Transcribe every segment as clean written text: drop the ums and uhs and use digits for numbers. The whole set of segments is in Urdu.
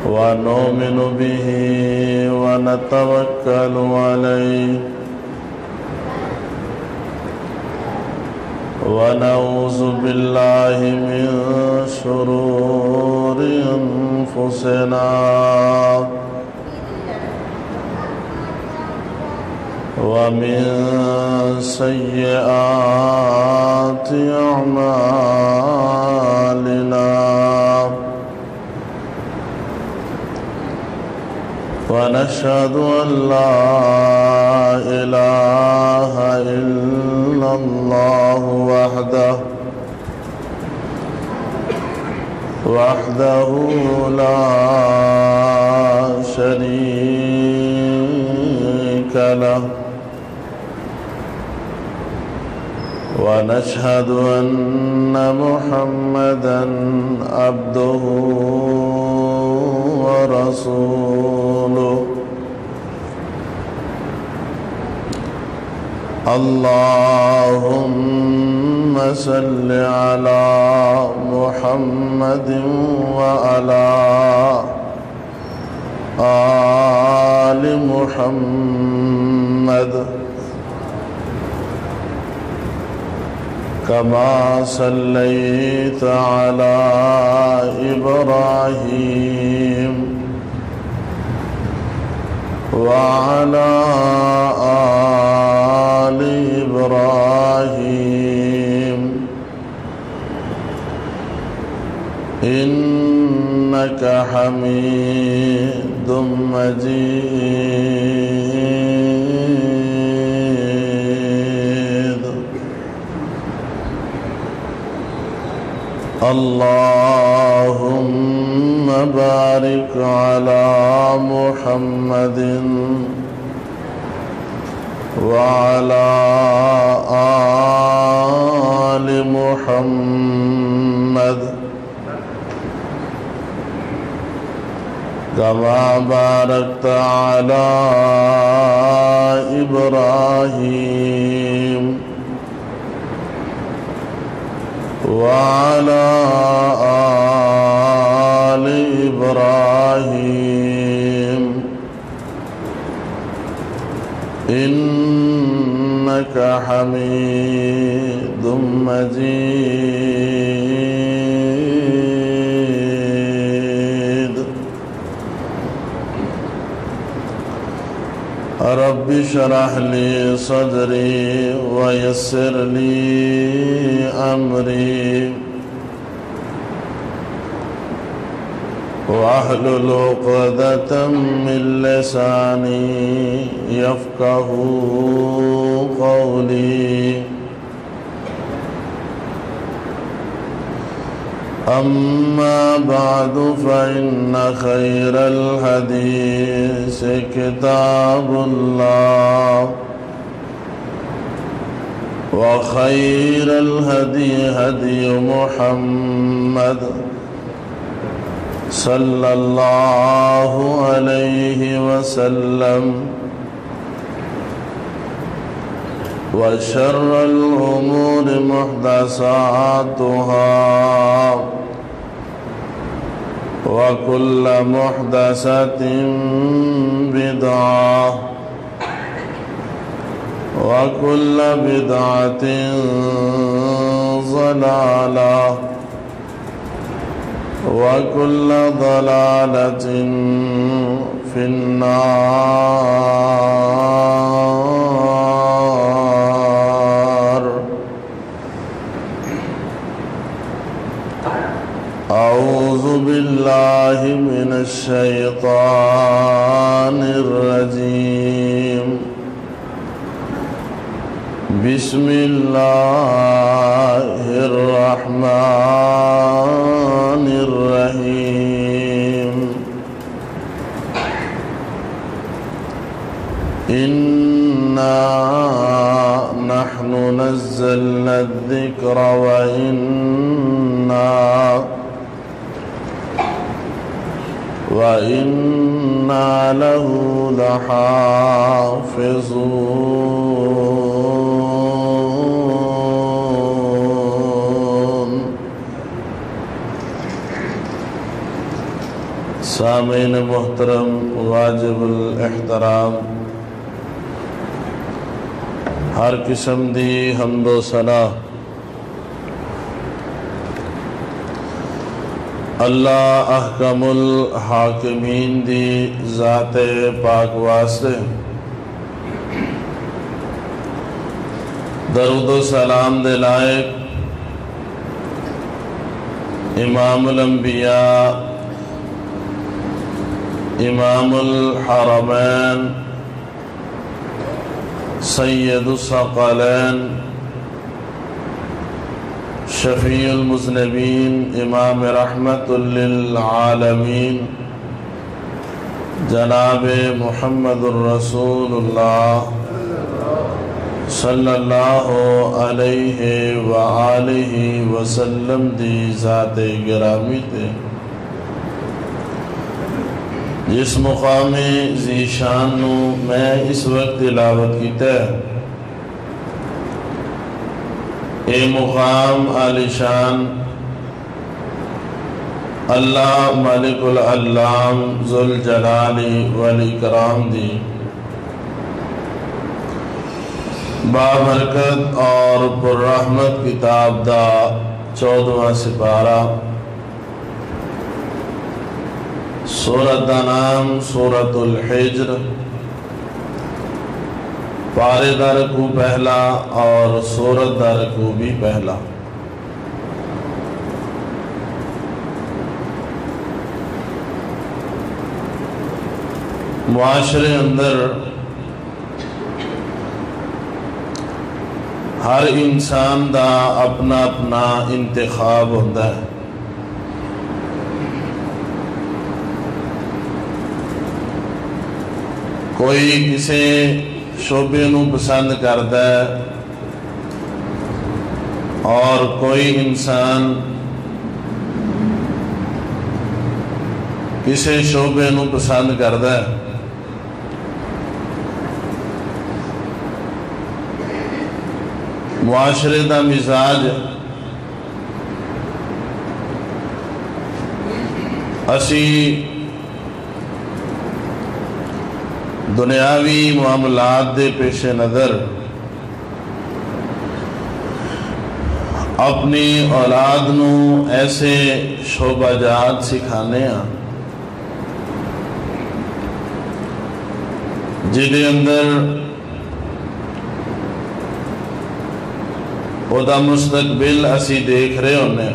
ونؤمن به ونتوكل عليه ونعوذ بالله من شرور أنفسنا ومن سيئات أعمالنا ونشهد أن لا إله إلا الله وحده لا شريك له ونشهد أن محمدًا عبده ورسوله اللهم صل على محمد وعلى آل محمد كما صليت على إبراهيم وعلى آل إبراهيم إنك حميد مجيد اللهم بارك على محمد وعلى آل محمد كما باركت على إبراهيم وعلى آل إبراهيم إنك حميد مجيد رب اشرح لي صدري ويسر لي أمري واحلل عقدة من لساني يفقه قولي أما بعد فإن خير الحديث كتاب الله وخير الهدي هدي محمد صلى الله عليه وسلم وشر الأمور محدثاتها وكل محدثة بدعة وكل بدعة ضلالة وكل ضلالة في النار. أعوذ بالله من الشيطان الرجيم. بسم الله الرحمن الرحيم. إنا نحن نزلنا الذكر وإنا له لحافظون. سامعین محترم واجب الاحترام، ہر قسم دی حمد و ثنا اللہ احکم الحاکمین دی ذات پاک واسطے، درود و سلام دے لائق امام الانبیاء، امام الحرمین، سید الثقلین، شفیع المذنبین، امام رحمت للعالمین، جناب محمد الرسول اللہ صلی اللہ علیہ وآلہ وسلم دی ذات گرامی تے، جس مقام ذیشان نو میں اس وقت تلاوت کیتا ہے، اے مقام عالیشان اللہ مالک العلام ذوالجلال والاکرام دی بابرکت اور پررحمت کتاب دا 14واں سپارہ، سورت دا نام سورت الحجر، پارے دا رکوع پہلا اور سورت دا رکوع بھی پہلا۔ معاشرے اندر ہر انسان دا اپنا اپنا انتخاب ہوتا ہے۔ کوئی کسی شعبے نو پسند کرتا ہے اور کوئی انسان کسی شعبے نو پسند کرتا ہے۔ معاشرے دا مزاج اسی دنیاوی معاملات دے پیش نظر اپنی اولاد نو ایسے شعبہ جات سکھانے ہیں جدے اندر او دا مستقبل اسی دیکھ رہے ہونے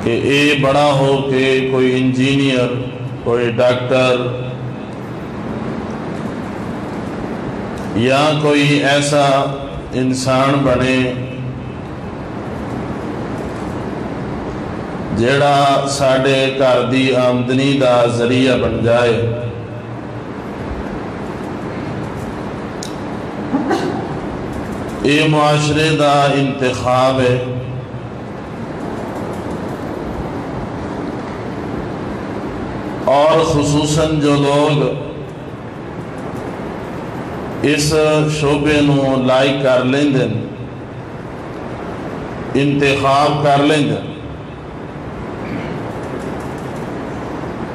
کہ اے بڑا ہو کے کوئی انجینئر، کوئی ڈاکٹر یا کوئی ایسا انسان بنے جیڑا ساڑے گھر دی آمدنی دا ذریعہ بن جائے۔ یہ معاشرے دا انتخاب ہے۔ اور خصوصاً جو لوگ اس شعبے نو لائک کر لیں دیں، انتخاب کر لیں دیں،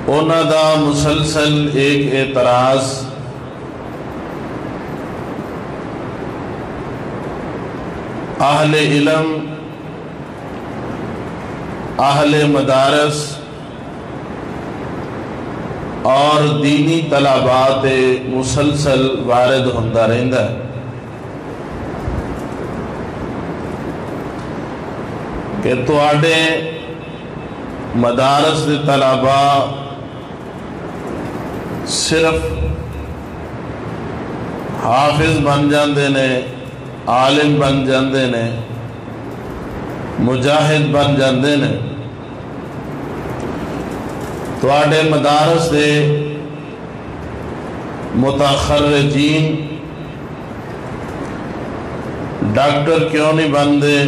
انہاں دا مسلسل ایک اعتراض اہل علم، اہل مدارس اور دینی طلبات مسلسل وارد ہوتا رہتا ہے کہ تواڈے مدارس دے طلباء صرف حافظ بن جاندے نے، عالم بن جاندے نے، مجاہد بن جاندے نے۔ تواڈے مدارس دے متخرجین ڈاکٹر کیوں نہیں بندے،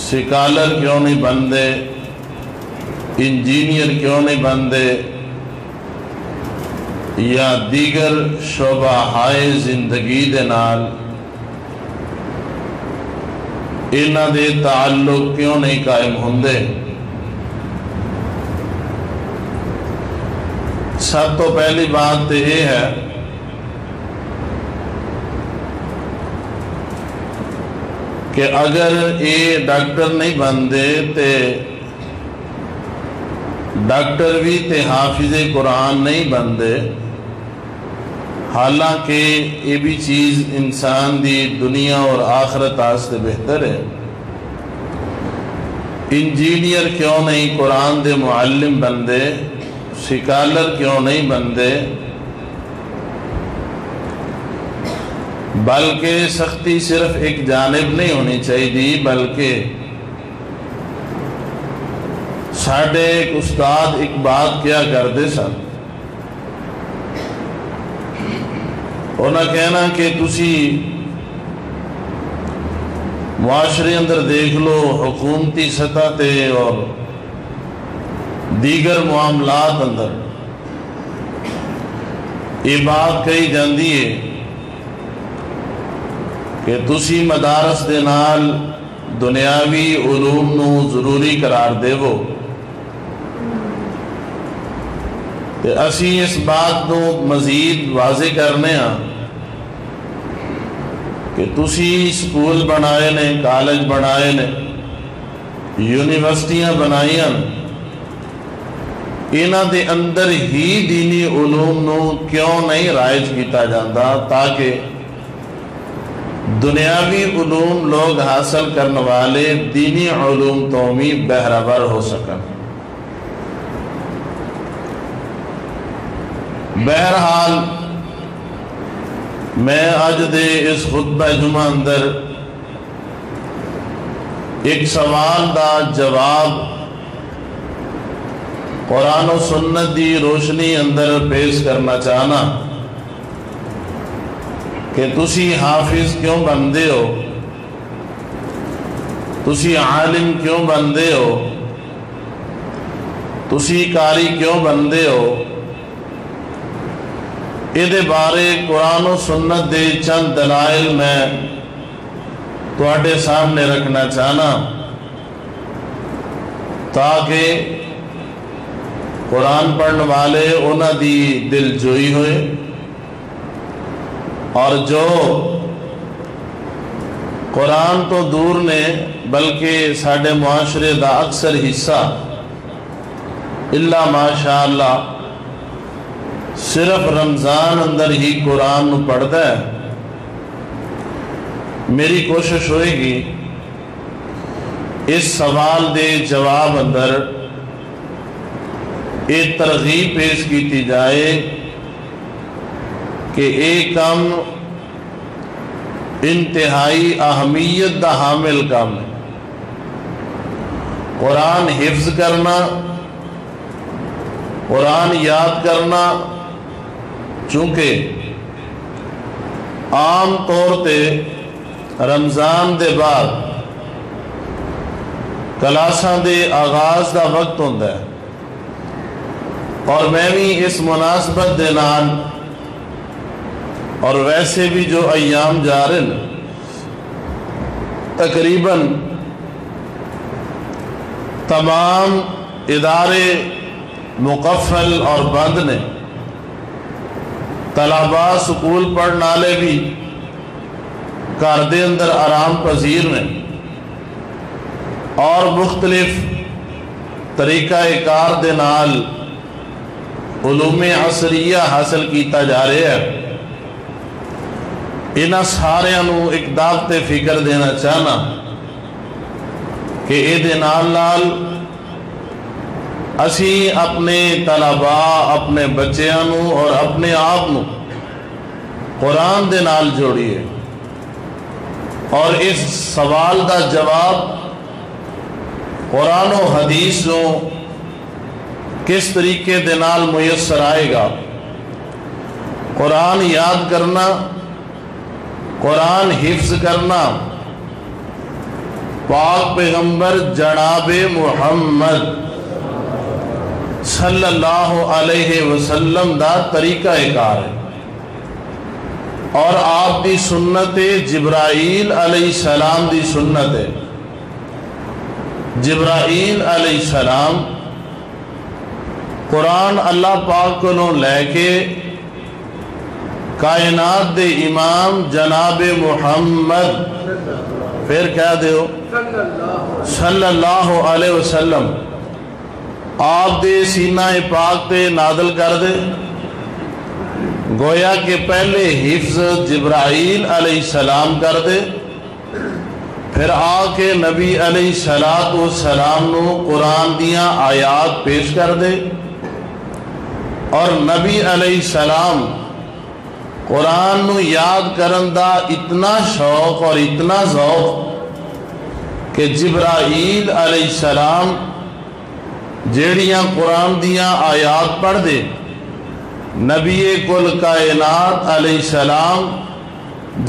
سکالر کیوں نہیں بندے، انجینئر کیوں نہیں بندے، یا دیگر شعبہ ہائے زندگی دے نال انہاں دے تعلق کیوں نہیں قائم ہوندے؟ سب تو پہلی بات تو یہ ہے کہ اگر یہ ڈاکٹر نہیں بنتے تے ڈاکٹر بھی تے حافظ قرآن نہیں بنتے، حالانکہ یہ بھی چیز انسان دی دنیا اور آخرت واسطے بہتر ہے۔ انجینئر کیوں نہیں قرآن دے معلم بندے، سکالر کیوں نہیں بندے، بلکہ سختی صرف ایک جانب نہیں ہونی چاہیے، بلکہ ساڈے ایک استاد ایک بات کیا کرتے سن، انہاں کہنا کہ تسی معاشرے اندر دیکھ لو، حکومتی سطح تے اور دیگر معاملات اندر یہ بات کہی جاندی ہے کہ تسی مدارس دے نال دنیاوی علوم نو ضروری قرار دیو، تے اسی اس بات نو مزید واضح کرنے ہاں کہ تسی سکول بنائے نے، کالج بنائے نے، یونیورسٹیاں بنائیاں، انہاں دے اندر ہی دینی علوم نو کیوں نہیں رائج کیتا جاندہ تاکہ دنیاوی علوم لوگ حاصل کرنے والے دینی علوم تو بھی بہرور ہو سکن۔ بہرحال میں آج دے اس خطبہ جمعہ اندر ایک سوال دا جواب قرآن و سنت دی روشنی اندر پیش کرنا چاہنا کہ تسی حافظ کیوں بندے ہو، تسی عالم کیوں بندے ہو، تسی قاری کیوں بندے ہو، یہ بارے قرآن و سنت دے چند دلائل میں تواڈے سامنے رکھنا چاہنا تاکہ قرآن پڑھنے والے انہاں دی دل جوئی ہوئے، اور جو قرآن تو دور نے بلکہ ساڈے معاشرے دا اکثر حصہ اللہ ماشاءاللہ صرف رمضان اندر ہی قرآن نو پڑھتا ہے، میری کوشش ہوئے گی اس سوال دے جواب اندر ایک ترغیب پیش کیتی جائے کہ ایک کام انتہائی اہمیت دا حامل کام ہے، قرآن حفظ کرنا، قرآن یاد کرنا، چونکہ عام طور تے رمضان دے بعد کلاساں دے آغاز دا وقت ہوتا ہے، اور میں بھی اس مناسبت دے نال اور ویسے بھی جو ایام جا رہے ہیں تقریباً تمام ادارے مقفل اور بند نے، طلباء سکول پڑھنے والے بھی گھر دے اندر آرام پذیر نے، اور مختلف طریقہ کار دے نال علوم عصریہ حاصل کیتا جا رہا ہے۔ انہاں ساریاں نو ایک دعوت فکر دینا چاہنا کہ اے دے نال نال اسی اپنے طلباء، اپنے بچیاں نو اور اپنے آپ نو قرآن دے نال جوڑیے، اور اس سوال دا جواب قرآن و حدیث نو کس طریقے دے نال میسر آئے گا۔ قرآن یاد کرنا، قرآن حفظ کرنا، پاک پیغمبر جناب محمد صلی اللہ علیہ وسلم دا طریقہ کار ہے، اور آپ دی سنت جبرائیل علیہ السلام دی سنت ہے۔ جبرائیل علیہ السلام قرآن اللہ پاک کو لے کے کائنات دے امام جناب محمد پھر کہہ دیو صلی اللہ علیہ وسلم آپ دے سینہ پاک تے نازل کر دے، گویا کہ پہلے حفظ جبرائیل علیہ السلام کر دے، پھر آ کے نبی علیہ السلام نو قرآن دیاں آیات پیش کر دے، اور نبی علیہ السلام قرآن نو یاد کرن دا اتنا شوق اور اتنا ذوق کہ جبرائیل علیہ السلام جیڑیاں قرآن دیاں آیات پڑھ دے، نبی کل کائنات علیہ السلام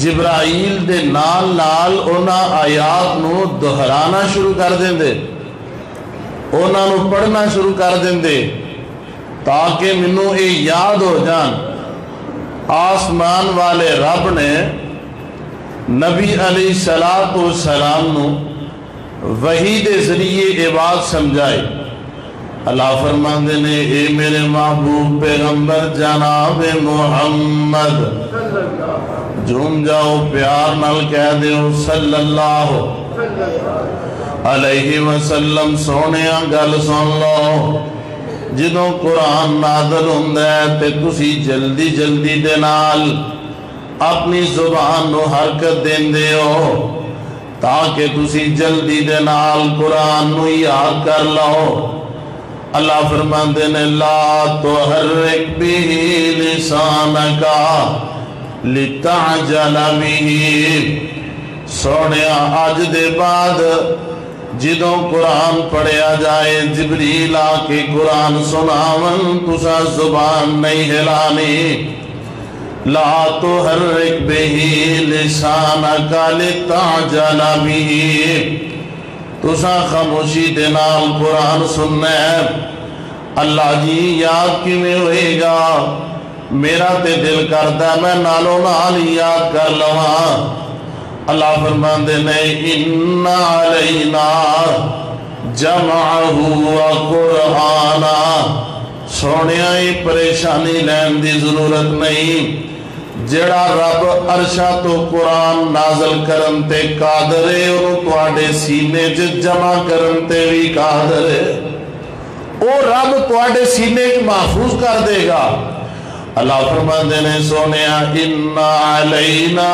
جبرائیل دے نال نال اونا آیات نو دہرانا شروع کر دیں دے، اونا نو پڑھنا شروع کر دیں دے، تاکہ منو اے یاد ہو جان آسمان والے رب نے نبی علیہ السلام نو وحی دے ذریعے اے بات سمجھائے۔ اللہ فرماندے نے اے میرے محبوب پیغمبر جناب محمد، جھوم جاؤ پیار نال کہہ دیو صلی اللہ علیہ وسلم، سونیا گل سن لو، جدوں قرآن نازل ہوندا ہے تے تسی جلدی جلدی دے نال اپنی زبان نو حرکت دیندے ہو تاکہ تسی جلدی دے نال قرآن نو یاد کر لو۔ اللہ فرماندے نے لا تحرک بہ لسانک لتعجل بہ، سونیا آج دے بعد جدوں قرآن پڑھیا جائے جبریل آ کے قرآن سناون تسا زبان نہیں ہلانی، لا تحرک بہ لسانک لتعجل بہ، تسا خاموشی دے نال قرآن سننا ہے۔ اللہ جی یاد کیویں ہوئے گا، میرا تے دل کردا میں نالوں نال یاد کر لواں۔ اللہ فرماندے نے ان علینا جمعہ و قرآنا، سونیا پریشانی لین دی ضرورت نہیں، جڑا رب عرشہ تو قرآن نازل کرن تے قادر ہے، انہوں تواڈے سینے جمع کرن تے بھی قادر ہے، او رب تواڈے سینے محفوظ کر دے گا۔ اللہ فرماندے نے سونیا ان علینا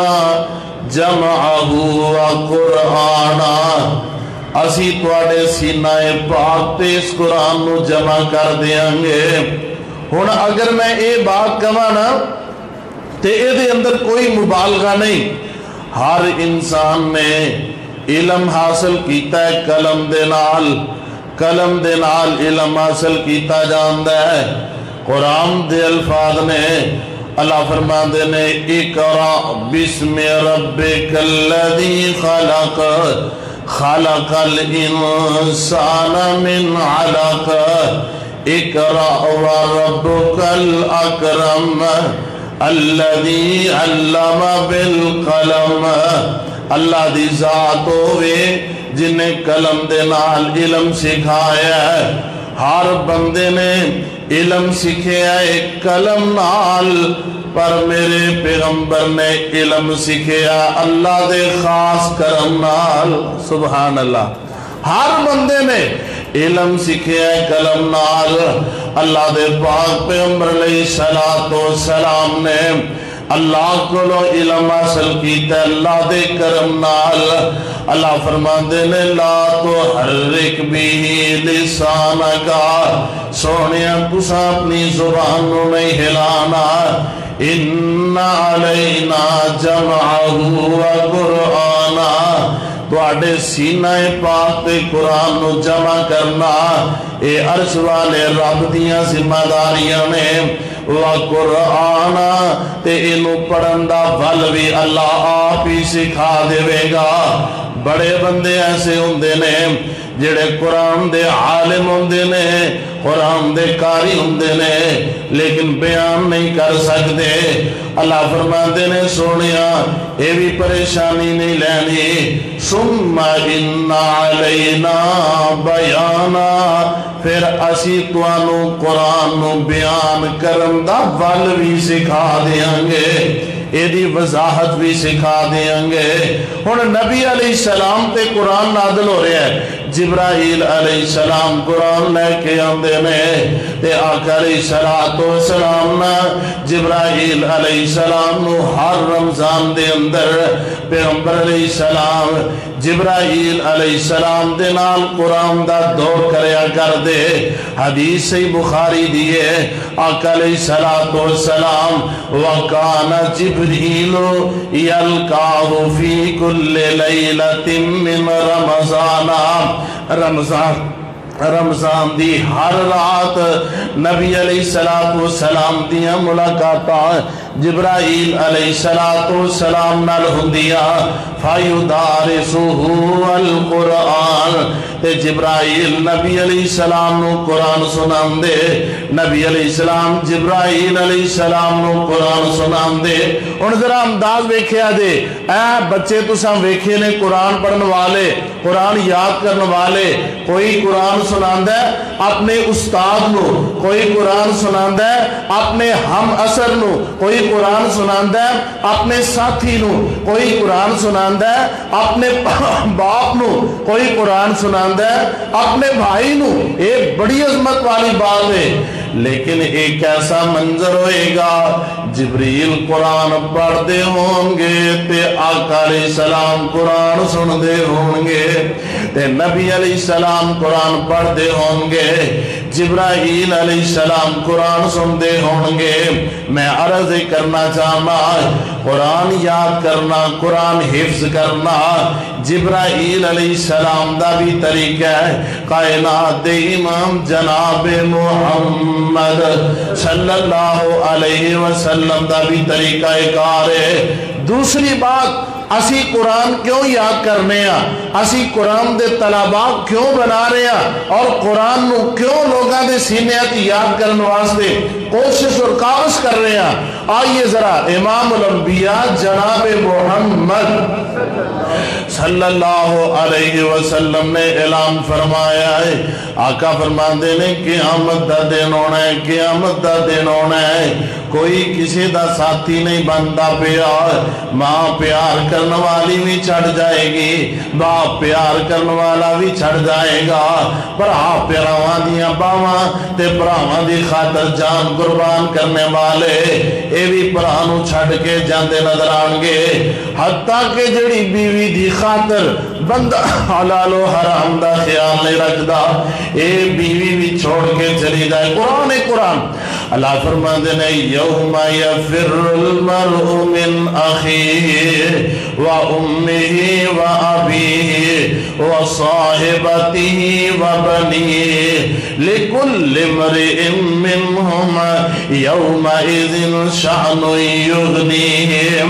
جمعہ و قرآنا، اسی تواڈے سینہ پاک تے اس قرآن نو جمع کر دیاں گے۔ ہن اگر میں اے بات کہاں نا تے اے دے اندر کوئی مبالغہ نہیں، ہر انسان نے علم حاصل کیتا ہے قلم دے نال علم حاصل کیتا جاندا ہے۔ قرآن دے الفاظ نے اللہ فرماندے نے اقرا بسم ربک الذی خلق، خلق الانسان من علق، اقرا وربک الاکرم الذی علم بالقلم، اللہ دی ذات ہوئے جن نے قلم دے نال علم سکھایا ہے۔ ہر بندے نے علم سکھیا ہے قلم نال، پر میرے پیغمبر نے علم سکھیا اللہ دے خاص کرم نال۔ سبحان اللہ، ہر بندے نے علم سکھیا ہے قلم نال، اللہ دے پاک پیغمبر علیہ السلام نے اللہ کو علم حاصل کیتا ہے اللہ دے کرم نال۔ اللہ فرماندے نے لا تحرک بہ لسانک، سونیا تسا اپنی زبان نو نہیں ہلانا، ان علینا جمعہ و قرآنا، تواڈے سینہ پاک تے قرآن نو جمع کرنا اے عرش والے رب دیاں ذمہ داریاں نے۔ وقرآن تے اینو پڑھن دا ول بھی اللہ آپ ہی سکھا دے گا۔ بڑے بندے ایسے ہوندے نے جڑے قرآن دے عالم ہوندے نے، قرآن دے قاری ہوندے نے، لیکن بیان نہیں کر سکتے۔ اللہ فرماندے نے سونیا اے بھی پریشانی نہیں لینی، ثم ان علینا بیانا، پھر اسی تانوں قرآن نو بیان کرن دا ول بھی سکھا دیاں گے، ایدی وضاحت بھی سکھا دیاں گے۔ ہن نبی علیہ السلام تے قرآن نازل ہو رہا ہے، جبرائیل علیہ السلام قرآن لے کے آندے نے، تے آقا علیہ السلام نا جبرائیل علیہ السلام نو ہر رمضان دے اندر پیغمبر علیہ السلام جبرائیل علیہ السلام دے نال قرآن دا دور کریا کر دے۔ حدیث صحیح بخاری دیئے آقا علیہ السلام وَقَانَ جِبْرِيلُ يَلْقَاهُ فِي كُلِّ لَيْلَةٍ مِّن رمضان دی ہر رات نبی علیہ السلام دیاں ملاقاتاں جبرائیل علیہ السلام نال ہوندیاں، فَيُدَارِسُهُ الْقُرْآنِ، تے جبرائیل نبی علیہ السلام نو قرآن سنان دے، نبی علیہ السلام جبرائیل علیہ السلام نو قرآن سنان دے۔ ان ذرا انداز ویکھیا دے، اے بچے تساں ویکھے نے قرآن پڑھن والے، قرآن یاد کرن والے، کوئی قرآن سناندا ہے اپنے استاد نو، کوئی قرآن سناندا ہے اپنے ہم اثر نو، کوئی قرآن سناندا ہے اپنے ساتھی نو، کوئی قرآن سناندا ہے اپنے باپ نو، کوئی قرآن سناندا ہے اپنے بھائی نو۔ یہ بڑی عظمت والی بات ہے، لیکن ایک ایسا منظر ہوئے گا جبریل قرآن پڑھ دے ہوں گے تے آقا علیہ السلام قرآن سن دے ہوں گے، تے نبی علیہ السلام قرآن پڑھ دے ہوں گے، جبرائیل علیہ السلام قرآن سن دے ہوں گے۔ میں عرض کرنا چاہنا قرآن یاد کرنا، قرآن حفظ کرنا جبرائیل علیہ السلام دا بھی طریقہ ہے، کائنات دے امام جناب محمد صلی اللہ علیہ وسلم دا بھی طریقہ کار ہے۔ دوسری بات، اسی قرآن کیوں یاد کرنے ہیں، اسی قرآن دے طلباء کیوں بنا رہے ہیں، اور قرآن نو کیوں لوگاں دے سینے یاد کرنے واسطے کوشش اور کاوش کر رہے ہیں۔ آئیے ذرا امام الانبیاء جناب محمد صلی اللہ علیہ وسلم نے اعلان فرمایا ہے، آقا فرماندے نے قیامت دا دن ہونا ہے، قیامت دا دن ہونا ہے، کوئی کسی دا ساتھی نہیں بنتا پیا، ماں پیار کرنے والی بھی چھڑ جائے گی، باپ پیار کرنے والا بھی چھڑ جائے گا، بھرا پیراواں دیاں باواں تے بھراواں دی خاطر جان قربان کرنے والے اے بھی پرانو چھڑ کے جاندے نظر آن گے، حتیٰ کہ جڑی بیوی دی خاطر بندہ حلال و حرام دا خیال نہیں رکھدا، اے بیوی بھی چھوڑ کے چلی جائے۔ قرآن اللہ فرماندے نے یوم یفر المرء من اخیہ و امہ و ابیہ و صاحبتہ و بنیہ لکل امرئ منہم یومئذ شأن یغنیہ۔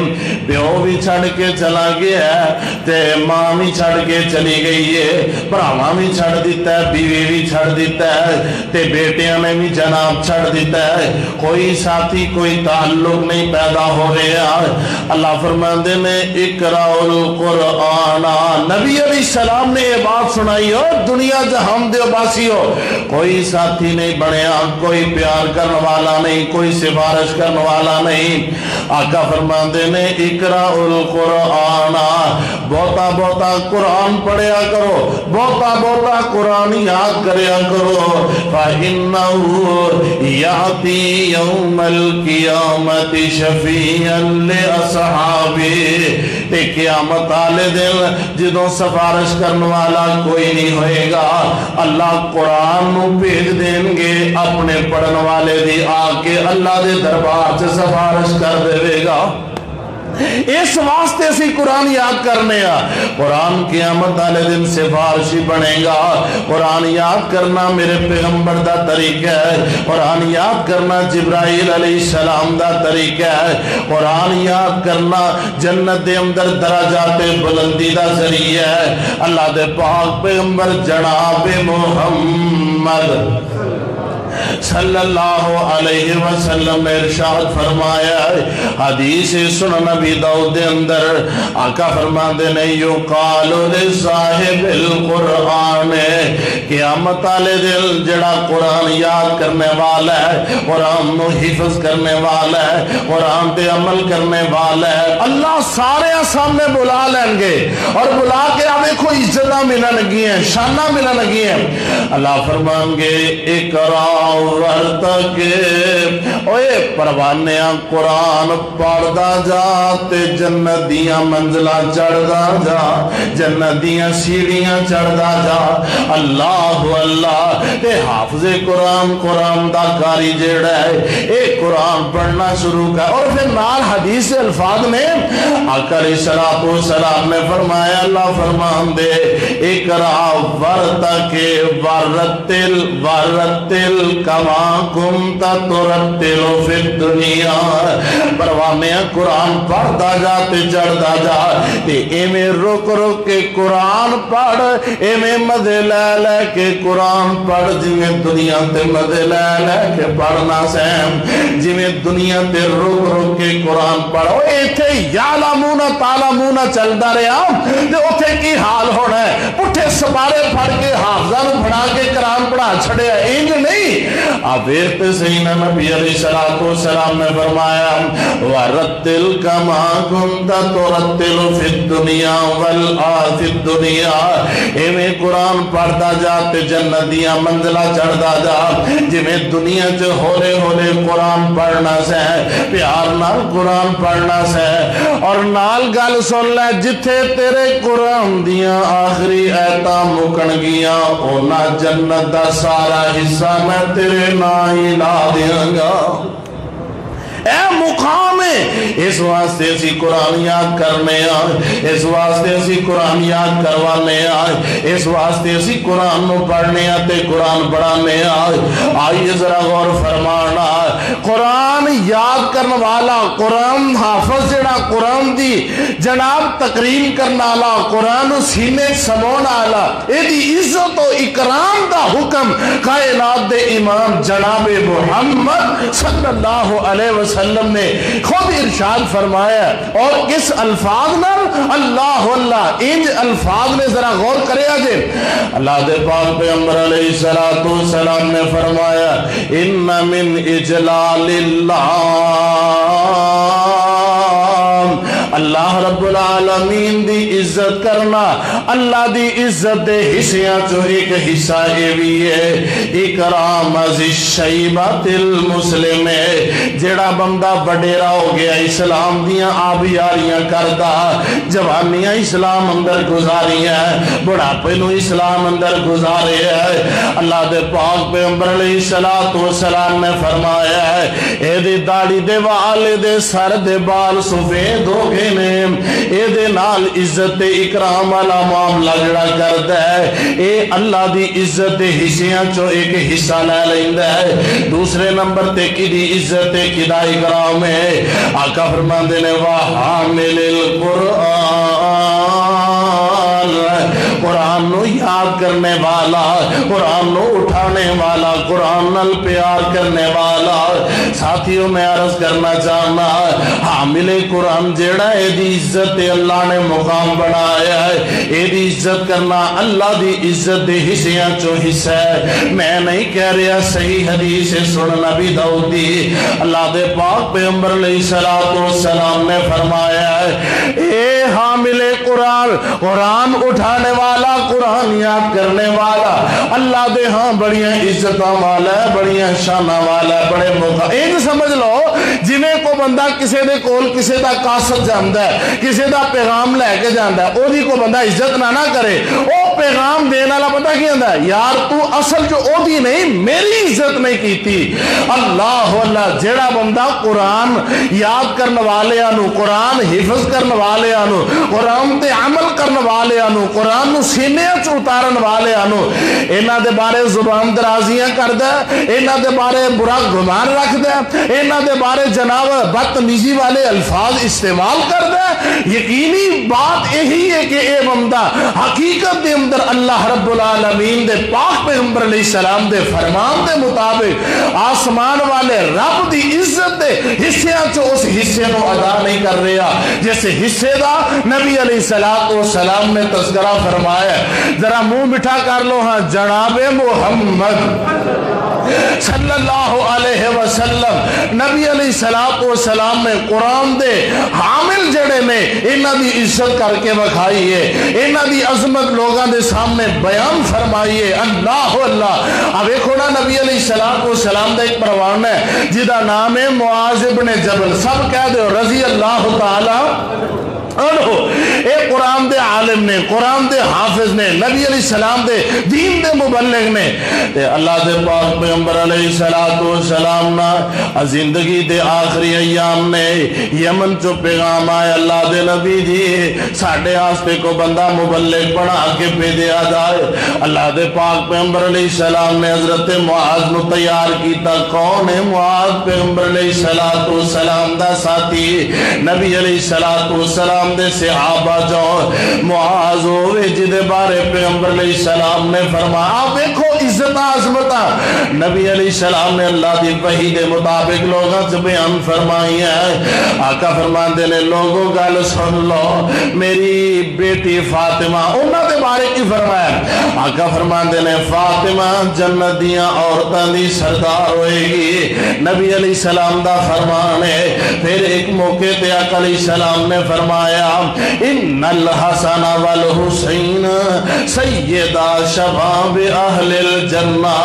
پیو بھی چھڑ کے چلا گیا ہے تے ماں بھی چھڑ کے چلی گئی ہے، بھراواں بھی چھڑ دیتا ہے، بیوی بھی چھڑ دیتا ہے، تے بیٹیاں نے بھی جناب چھڑ دیتا ہے، کوئی ساتھی کوئی تعلق نہیں پیدا ہو رہا۔ اللہ فرماندے نے اقرأ القرآن، نبی علیہ السلام نے یہ بات سنائی ہو دنیا جہان دے باسی ہو، کوئی ساتھی نہیں بنیا، کوئی پیار کرنے والا نہیں، کوئی سفارش کرنے والا نہیں۔ آقا فرماندے نے اقرأ القرآن، بہتا بہتا قرآن پڑھیا کرو، بہتا بہتا قرآن یاد کریا کرو، فَإِنَّهُ يَأْتِي يَوْمَ الْقِيَامَةِ شَفِيعًا لِأَصْحَابِهِ، تے قیامت والے دن جدوں سفارش کرنے والا کوئی نہیں ہوئے گا، اللہ قرآن نو بھیج دیں گے اپنے پڑھن والے دی، آ کے اللہ دے دربار سے سفارش کر دے گا۔ اس واسطے اسی قرآن یاد کرنے قرآن قیامت والے دن سفارشی بنے گا. قرآن یاد کرنا میرے پیغمبر دا طریقہ ہے. قرآن یاد کرنا جبرائیل علیہ السلام دا طریقہ ہے. قرآن یاد کرنا جنت دے اندر درجات بلندی دا ذریعہ ہے. اللہ دے پاک پیغمبر جناب محمد صلی اللہ علیہ وسلم نے ارشاد فرمایا ہے حدیث سنن نبی داؤد دے اندر آقا فرماندے نے یقال لصاحب القرآن قیامت والے دن جڑا قرآن یاد کرنے والا ہے قرآن نو حفظ کرنے والا ہے قرآن پہ عمل کرنے والا ہے اللہ سارے سامنے بلا لیں گے اور بلا کے دیکھو عزتاں ملن گی ہیں شاناں ملن گی ہیں. اللہ فرمان گے اقرا اوے پروانیاں قرآن پڑھدا جا تے جنت دیاں منزلاں چڑھدا جا جنت دیاں سیڑھیاں چڑھدا جا. اللہ اللہ تے حافظ قرآن قرآن دا کاری جیڑا ہے اے قرآن پڑھنا شروع کر. اور پھر نال حدیث الفاظ میں آقا علیہ الصلوۃ والسلام نے فرمایا اللہ فرمان دے اقرا ورتقِ ورتل کما کنت ترتل فی الدنیا. پروانیاں قرآن پڑھدا جا تے چڑھدا جا تے ایویں رک رک کے قرآن پڑھ ایویں مزے لے لے کے قرآن پڑھ جویں دنیا تے مزے لے لے کے پڑھنا سیم جویں دنیا تے رک رک کے قرآن پڑھ. او ایتھے یعلمون تعلمون چلدا رہیا تے اوتھے کی حال ہونا ہے پٹھے سپارے پھڑ کے حافظاں نوں پڑھا کے قرآن پڑھا چھڑیا انج نہیں. آپ دیکھتے سیدنا نبی علیہ الصلوۃ والسلام نے فرمایا وَرَتِّلْ كَمَا كُنْتَ تُرَتِّلُ فِي الدُّنْيَا وَالْآخِرِ الدُّنْيَا. ایویں قرآن پڑھدا جا تے جنت دیاں منزلاں چڑھدا جا جویں دنیا چ ہولے ہولے قرآن پڑھنا سے پیار نال قرآن پڑھنا سے. اور نال گل سن لے جتھے تیرے قرآن دیاں آخری آیتاں مکن گیاں اونا جنت دا سارا حصہ میں تیرے نا ہی لا دیاں گا. اے مقام ہے اس واسطے اسی قرآن یاد کرنے آئے اس واسطے اسی قرآن یاد کروانے آئے اس واسطے اسی قرآن نو پڑھنے آتے قرآن پڑھانے آئے. آئیے ذرا غور فرمانا قرآن یاد کرنے والا قرآن حافظ جڑا قرآن دی جناب تقریم کرنا والا قرآن سینے سمون والا ایدی عزت و اکرام دا حکم کائنات دے امام جناب محمد صلی اللہ علیہ وسلم نے خود ارشاد فرمایا. اور اس الفاظ نال اللہ اللہ ان الفاظ نے ذرا غور کرے آجے اللہ دے پاک پیغمبر علیہ الصلوۃ والسلام نے فرمایا ان من اجلال اللہ اللہ رب العالمین دی عزت کرنا اللہ دی عزت دے حصیاں چو ایک حصہ یہ بھی ہے اکرام از الشیبۃ المسلم جڑا بندہ بڑیرا ہو گیا اسلام دیاں آبیاریاں کردہ جوانیاں اسلام اندر گزاری ہے بڑھاپے نو اسلام اندر گزارے ہے. اللہ دے پاک پیغمبر علیہ الصلوۃ والسلام نے فرمایا ہے اے دی داڑھی دے وال دے سر دے بال سفید ہو گئے نے اے دے نال عزت اکرام والا معاملہ جڑا کردا ہے اے اللہ دی عزت حصیاں چو ایک حصہ لے لیندا ہے. دوسرے نمبر تے کی دی عزت کی دا اکرام ہے. آقا فرماندے نے وحامل القرآن قرآن نو یاد کرنے والا قرآن نو اٹھانے والا قرآن نال پیار کرنے والا. ساتھیوں میں عرض کرنا چاہنا حامل قرآن جیڑا اے دی عزت اللہ نے مقام بنایا ہے اے دی عزت کرنا اللہ دی عزت دے حصیاں چو حصہ ہے. میں نہیں کہہ رہا صحیح حدیث سن نبی داؤد دی اللہ دے پاک پیغمبر علیہ الصلوۃ والسلام نے فرمایا ہے اے حامل قرآن قرآن اٹھانے والا قرآن یاد کرنے والا اللہ دے ہاں بڑیاں عزتاں والا ہے بڑیاں شاناں والا ہے بڑے موقع. ایک سمجھ لو جویں کو بندہ کسے دے کول کسے دا قاصد جاندا ہے کسے دا پیغام لے کے جاندا ہے او دی کو بندہ عزت نہ کرے او پیغام دینے والا پتہ کی ہوندا ہے یار تو اصل جو اودی نہیں میری عزت نہیں کیتی اللہ اللہ جیڑا بندہ قرآن یاد کرنے والیاں نو قرآن حفظ کرنے والیاں نو قرآن تے عمل کرنے والیاں نو قرآن نو سینے چ اتارن والیاں نو انہاں دے بارے زبان درازیاں کردا انہاں دے بارے برا گمان رکھدا انہاں دے بارے جناب بدتمیزی والے الفاظ استعمال کردا یقینی بات یہی ہے کہ اے بندہ حقیقت دے اندر اللہ رب العالمین دے پاک پیغمبر علیہ السلام دے فرمان دے مطابق آسمان والے رب دی عزت دے حصیاں چ اس حصے نو ادا نہیں کر رہا جس حصے دا نبی علیہ السلام نے تذکرہ فرمایا ذرا منہ میٹھا کر لو ہاں جناب محمد صلی اللہ علیہ وسلم نبی علیہ السلام نے قرآن دے حامل جڑے نے انہاں دی عزت کر کے بکھائی ہے انہاں دی عظمت لوگاں دے سامنے بیان فرمائی ہے اللہ اللہ اب ایک ہونا نبی علیہ السلام دا ایک پروان ہے جدا نام ہے معاذ بن جبل سب کہہ دے رضی اللہ تعالی اے قرآن دے عالم نے قرآن دے حافظ نے نبی علیہ السلام دے دین دے مبلغ نے تے اللہ دے پاک پیغمبر علیہ السلام نا زندگی دے آخری ایام نے یمن چو پیغام آئے اللہ دے نبی جی ساڑھے آستے کو بندہ مبلغ بنا کے پہ دیا جائے اللہ دے پاک پیغمبر علیہ السلام نے حضرت معاذ نو تیار کیتا کون ہے معاذ پیغمبر علیہ السلام دا ساتھی نبی علیہ السلام دے صحابہ جو معاذ ہوئے جدے بارے پیغمبر علیہ السلام نے فرمایا دیکھو عزت عظمتہ نبی علیہ السلام نے اللہ دی وحی دے مطابق لوگاں سے بیان فرمائی ہے آقا فرمان دینے لوگوں گل سن لو میری بیٹی فاطمہ انہاں دے بارے کی فرمایا آقا فرمان دینے فاطمہ جنت دیاں عورتاں دی سردار ہوئے گی نبی علیہ السلام دا فرمان ہے پھر ایک موقع تے آقا علیہ السلام نے فرمایا ان الحسن والحسین سیدہ شباب اہل الجنہ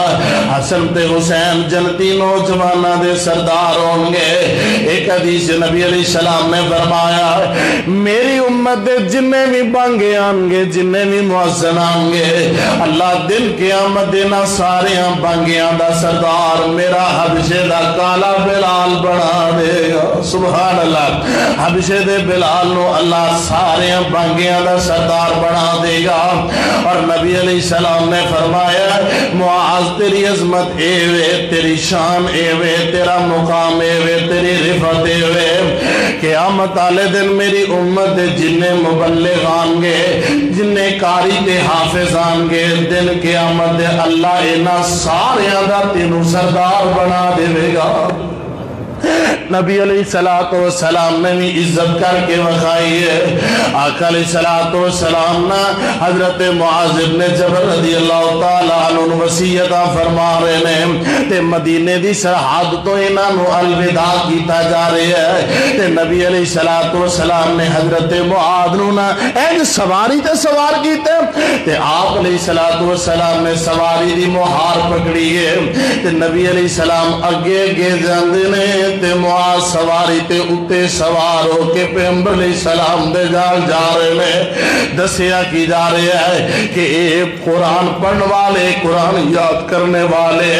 حسن تے حسین جنتی نوجوانہ دے سردار ہوں گے ایک حدیث نبی علیہ السلام نے فرمایا میری امت دے جننے بھی بانگے آنگے جننے بھی مؤذن آنگے اللہ دن قیامت دینا سارے بانگیاں دا سردار میرا حبشے دا کالا بلال بنا دے گا سبحان اللہ حبشے دے بلال نو اللہ سارے بانگیاں دا سردار بنا دے گا اور نبی علیہ السلام نے فرمایا معاذ تیری عظمت اے وے تیری شان اے وے تیرا مقام اے وے تیری رفعت اے وے قیامت والے دن میری امت دے جننے مبلغ آنگے جننے قاری تے حافظ آنگے دن قیامت دے اللہ اینا سارے دا تینوں سردار بنا دے گا نبی علیہ السلام نے بھی عزت کر کے وخائی ہے آقا علیہ السلام نا حضرت معاذ بن جبل رضی اللہ تعالیٰ عنہ وصیتہ فرما رہے ہیں تے مدینے دی سرحد تو انہاں نو الوداع کیتا جا رہے ہے تے نبی علیہ السلام نے حضرت معاذ نو نا ایک سواری تے سوار کیتے تے آپ علیہ السلام نے سواری دی مہار پکڑی ہے تے نبی علیہ السلام اگے جاندے نے تے معاذ سواری تے اتے سوار ہو کے پیغمبر علیہ السلام دے جال جا رہے ہیں دسیا کی جا رہے ہے کہ اے قرآن پڑھنے والے قرآن یاد کرنے والے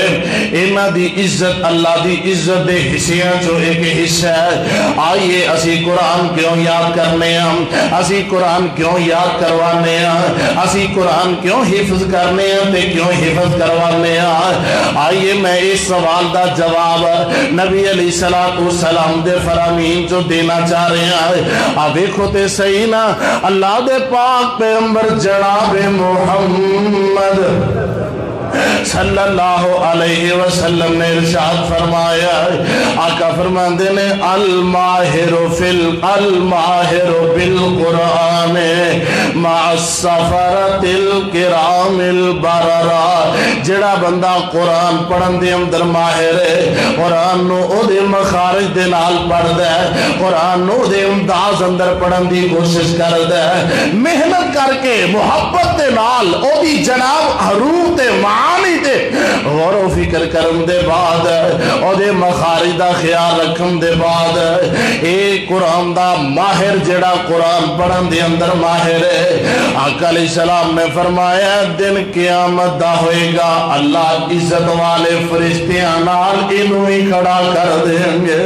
انہاں دی عزت اللہ دی عزت دے حصیاں جو ایک حصہ ہے آئیے اسی قرآن کیوں یاد کرنے ہیں اسی قرآن کیوں یاد کروانے ہیں اسی قرآن کیوں حفظ کرنے ہیں تے کیوں حفظ کروانے ہیں آئیے میں اس سوال دا جواب نبی علیہ السلام دے فرامین جو دینا چاہ رہے ہیں اب دیکھو تے صحیح نا اللہ دے پاک پیغمبر جناب محمد صلی اللہ علیہ وسلم نے ارشاد فرمایا آقا فرماندے نے الماہر بالقرآن مع السفرۃ الکرام البررہ جڑا بندہ قرآن پڑھن دے اندر ماہر ہے قرآن نو او دے مخارج دے نال پڑھدا ہے قرآن نو دے انداز اندر پڑھن دی کوشش کردا ہے محنت کر کے محبت دے نال او دی جناب حروف تے معانی تے غور و فکر کرن دے بعد اور دے مخارج دا خیال رکھن دے بعد اے قرآن دا ماہر جڑا قرآن پڑھن دے اندر ماہر ہے، آقا علیہ السلام نے فرمایا دن قیامت دا ہوئے گا اللہ عزت والے فرشتیاں نال انہوں ہی کھڑا کر دیں گے۔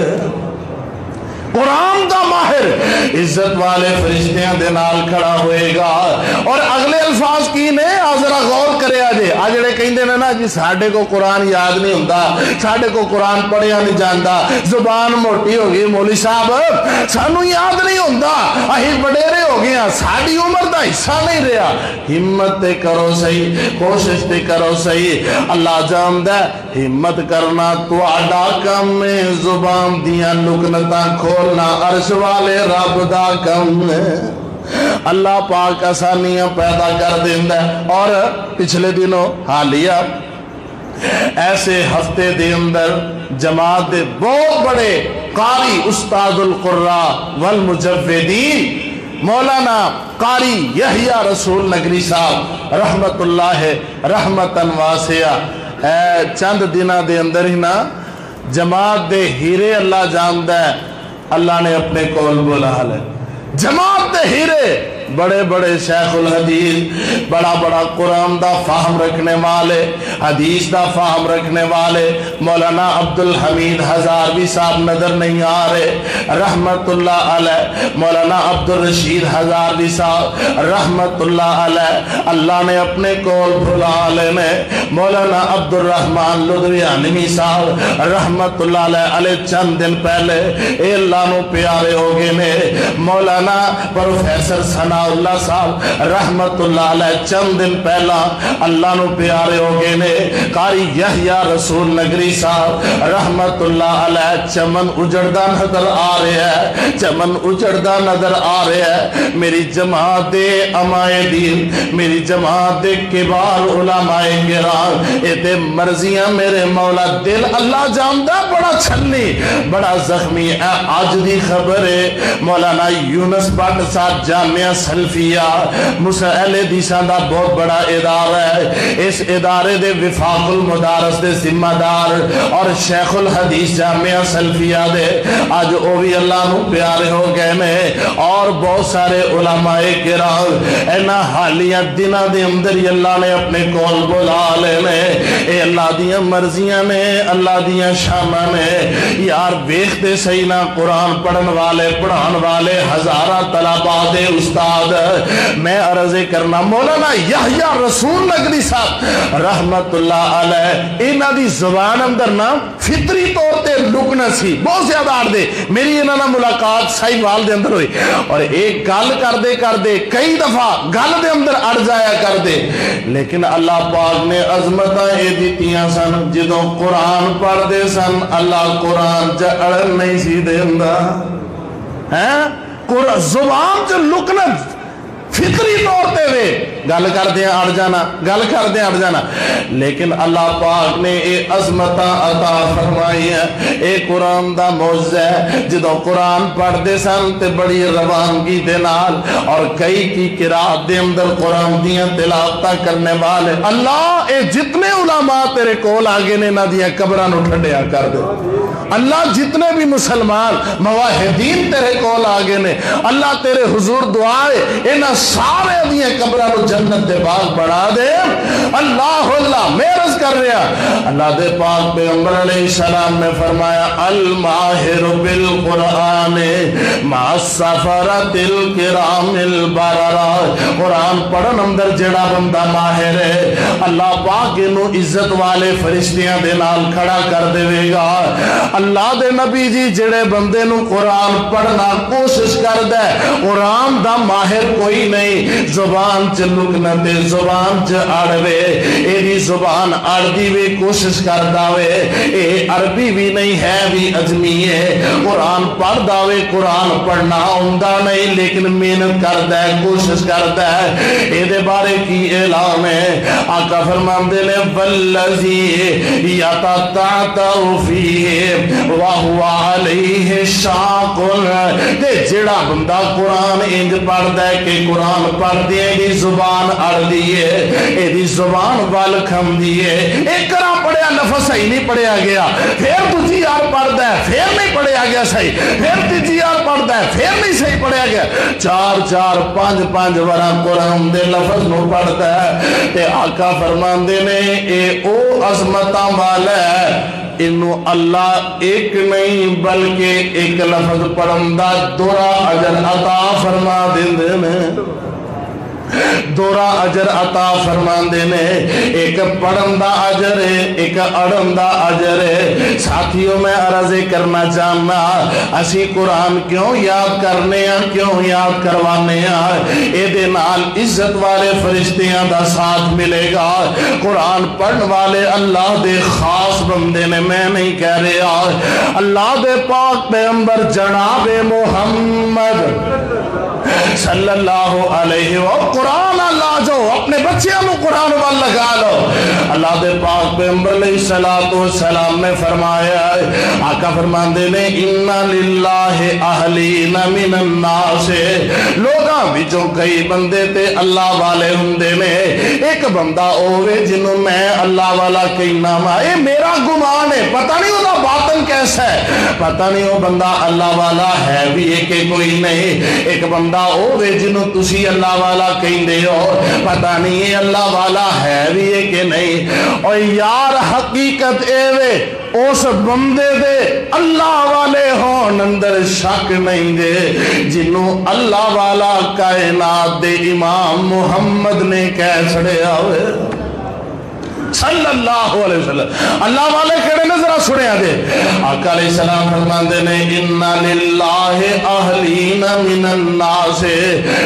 قرآن دا ماہر عزت والے فرشتیاں دے نال کھڑا ہوئے گا۔ اور اگلے الفاظ کی نے ذرا غور کرے آجے آجڑے کہیں دے نا جی ساڑھے کو قرآن یاد نہیں ہوندہ، ساڑھے کو قرآن پڑھیا نہیں جاندہ، زبان موٹی ہوگی مولی صاحب سانو یاد نہیں ہوندہ، اہی بڑیرے ہو گیا، ساڑھی عمر دا حصہ نہیں رہا۔ ہمت تے کرو صحیح، کوشش تے کرو صحیح، اللہ جاندہ ہمت کرنا تو آڈا کم میں زبان دیاں لکنتاں کھولنا عرش والے رب دا کم ہے۔ اللہ پاک آسانیاں پیدا کر دیندہ ہے۔ اور پچھلے دنوں حالیہ ایسے ہفتے دے اندر جماعت دے بہت بڑے قاری استاد القراء والمجودین مولانا قاری یحییٰ رسول نگری صاحب رحمت اللہ رحمتاً واسعہ چند دنہ دے اندر ہی نا جماعت دے ہیرے اللہ جاندہ ہے، اللہ نے اپنے کول بولا لے جماعت دے ہیرے بڑے بڑے شیخ الحدیث، بڑا بڑا قرآن دا فہم رکھنے والے، حدیث دا فہم رکھنے والے مولانا عبدالحمید ہزاروی صاحب نظر نہیں آ رہے رحمت اللہ علیہ، مولانا عبدالرشید ہزاروی صاحب رحمت اللہ علیہ، اللہ نے اپنے کول بھلا لینے مولانا عبدالرحمن لدھیانوی صاحب رحمت اللہ علیہ چند دن پہلے اے اللہ نو پیارے ہو گئے نے، مولانا پروفیسر ثنا اللہ صاحب رحمت اللہ علیہ چند دن پہلا اللہ نو پیارے ہو گئے نے، قاری یحییٰ رسول نگری صاحب رحمت اللہ علیہ چمن اجڑدہ نظر آ رہے ہیں، چمن اجڑدہ نظر آ رہے ہیں۔ میری جماعت امائے دین، میری جماعت کبار علماء کرام، اے مرضیاں میرے مولا دل اللہ جاندہ بڑا چھلنی بڑا زخمی ہے۔ آج دی خبر ہے مولانا یونس بٹ صاحب جامعہ سلفیہ اھلحدیثاں دا بہت بڑا ادارہ ہے، اس ادارے دے وفاق المدارس دے ذمہ دار اور شیخ الحدیث جامعہ سلفیہ دے آج او بھی اللہ نو پیارے ہو گئے نے، اور بہت سارے علماء کرام اینا حالیہ دنہ دے اندر ہی اللہ نے اپنے کول بلا لینے، اے اللہ دیاں مرضیاں نے، اللہ دیاں شامہ نے، یار بیختے سینا قرآن پڑھن والے پڑھان والے ہزارہ طلباء دے استاد میں عرض کرنا مولانا یحییٰ رسول نگری صاحب رحمت اللہ علیہ انہاں دی زبان اندر نا فطری طور تے لکنا سی بہت زیادہ آڑ دے، میری انہاں ملاقات صاحب وال دے اندر ہوئی اور ایک گل کر دے کئی دفعہ گل دے اندر اڑ جایا کر دے، لیکن اللہ پاک نے عظمتاں اے دیتیاں سن جدوں قرآن پڑھ دے سن اللہ قرآن چ اڑن نہیں سی دیندا زبان چ لکنا فطری طور تے وے گل کر دیں اڑ جانا گل کر دیں اڑ جانا، لیکن اللہ پاک نے اے عظمتاں عطا فرمائی ہیں، اے قرآن دا معجزہ ہے۔ جدوں قرآن پڑھ دے سن تے بڑی روانگی دے نال اور کئی کی قرات دے اندر قرآن دیاں تلاوتاں کرنے والے اللہ اے جتنے علماء تیرے کول آگے نے نہ دیاں قبراں نو ٹھنڈیا کر دے، اللہ جتنے بھی مسلمان مواحدین تیرے کول آگے نے اللہ تیرے حضور دعائے انہاں سارے دیاں قبراں نو جنت دے باغ بڑھا دے۔ اللہ میں عرض کر رہا اللہ دے پاک پیغمبر علیہ السلام نے فرمایا الماہر بالقرآن مع السفرۃ الکرام البررہ، قرآن پڑھن اندر جڑا بندہ ماہر ہے اللہ پاک انہوں عزت والے فرشتیاں دے نال کھڑا کر دے گا۔ اللہ دے نبی جی جڑے بندے نو قرآن پڑھنا کوشش کر دے قرآن دا ماہر کوئی نہیں، زبان چ لکنا تے زبان چ اڑوے ایدی زبان اڑ دی بھی کوشش کر داوے، اے عربی بھی نہیں ہے بھی اجمی ہے، قرآن پڑھ داوے قرآن پڑھنا ہوندہ نہیں لیکن محنت کر دے کوشش کر دے، اے دے بارے کی اعلان ہے آقا فرماندے نے والذی یتتعتع فیہ وہو علیہ شاق، تے جڑا بندہ قرآن انج پڑھ دے کہ قرآن پڑھ دے گی زبان زبان اڑ دیے ایدی زبان وال کھم دیے ایک کرا پڑھیا لفظ صحیح نہیں پڑھیا گیا پھر تجھی یار پڑھ ہے پھر نہیں پڑھیا گیا صحیح پھر تجھی یار پڑھ ہے پھر نہیں صحیح پڑھیا گیا چار چار پانچ پانچ ورہ قرآن دے لفظ نو پڑھتا ہے تے آقا فرماندے نے اے او عظمتاں والا ہے انہوں اللہ ایک نہیں بلکہ ایک لفظ پڑھندہ دورا اجر عطا فرما دیندے میں دورا اجر عطا فرماندے نے ایک پڑھندہ اجر ہے ایک اڑندہ اجر ہے ساتھیوں میں عرض کرنا چاہنا اسی قرآن کیوں یاد کرنے ہیں کیوں یاد کروانے ہیں اے دے نال عزت والے فرشتیاں دا ساتھ ملے گا قرآن پڑھن والے اللہ دے خاص بندے نے میں نہیں کہہ رہا اللہ دے پاک پیغمبر جناب محمد صلی اللہ علیہ وسلم قرآن اللہ جو اپنے بچیاں نو قرآن وال لگا لو اللہ دے پاک پیغمبر علیہ السلام نے فرمایا آقا فرماندے نے اِنَّ لِلَّهِ أَهْلِينَ مِنَ النَّاسِ لوگاں وچوں کئی بندے تے اللہ والے ہوندے نے ایک بندہ ہوے جنوں میں اللہ والا کہنا وا اے میرا گمان ہے پتہ نہیں وہ باطن کیسا ہے پتہ نہیں وہ بندہ اللہ والا ہے بھی ہے کہ کوئی نہیں ایک بندہ ہوے جنوں تسی اللہ والا کہندے ہو پتہ نہیں ہے اللہ والا ہے بھی ہے کہ نہیں اور یار حقیقت اے وے اس بندے دے اللہ والے ہون اندر شک نہیں دے جنوں اللہ والا کائنات دے امام محمد نے کہہ چھڑیا ہوئے صلی اللہ علیہ وسلم اللہ والے کہڑے نے ذرا سنیا دے آقا علیہ السلام فرماندے نے اِنَّ لِلَّهِ أَهْلِينَ مِنَ النَّاسِ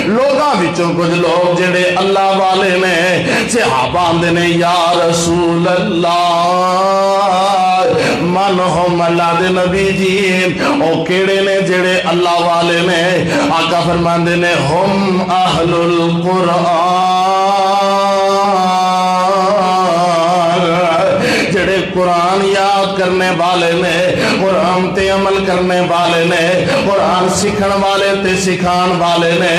لوگاں وچوں کچھ لوگ جڑے اللہ والے نے صحابہ آندے نے یا رسول اللہ من ہم اللہ دے نبی جین او کیڑے نے جڑے اللہ والے نے آقا فرماندے نے ہم اہل القرآن جڑے قرآن یاد کرنے والے نے قرآن تے عمل کرنے والے نے قرآن سکھن والے تے سکھان والے نے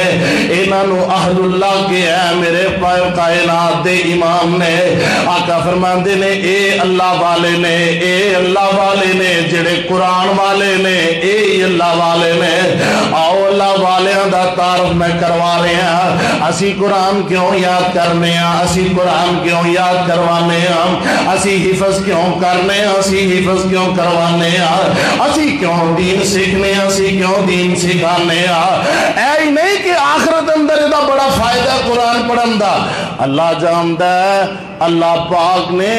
انہاں نو اہل اللہ کے ہے میرے پائے کائنات دے امام نے آقا فرماندے نے اے اللہ والے نے اے اللہ والے نے جڑے قرآن والے نے اے اللہ والے نے آؤ اللہ والیاں دا تعارف میں کروا رہے ہیں اسی قرآن کیوں یاد کرنے ہیں اسی قرآن کیوں یاد کروانے ہیں اسی حفظ کیوں کرنے ہیں اسی حفظ کیوں کروانے ہیں اسی کیوں دین سیکھنے ہیں اسی کیوں دین سکھانے ہیں اے نہیں کہ آخرت اندر دا بڑا فائدہ قرآن پڑھن دا اللہ جاندا ہے اللہ پاک نے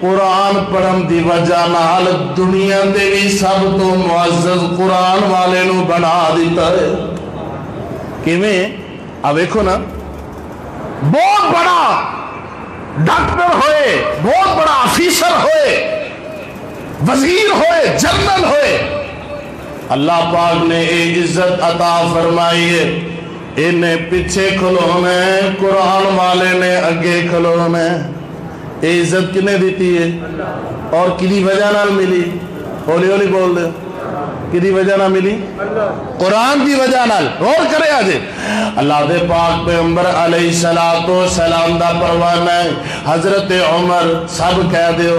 قرآن پڑھن دی وجہ نال دنیا دے بھی سب تو معزز قرآن والے نو بنا دیتا ہے کیویں اب دیکھو نا بہت بڑا ڈاکٹر ہوئے بہت بڑا آفیسر ہوئے وزیر ہوئے جنرل ہوئے اللہ پاک نے اے عزت عطا فرمائی ہے انہیں پیچھے کھلونے قرآن والے نے اگے کھلونے اے عزت کنے دیتی ہے اور کدی وجہ نال ملی ہولی ہولی بول دے کدی وجہ نہ ملی قرآن دی وجہ نال غور کرے آجے اللہ دے پاک پیغمبر علیہ السلام دا پروانہ ہے حضرت عمر سب کہہ دیو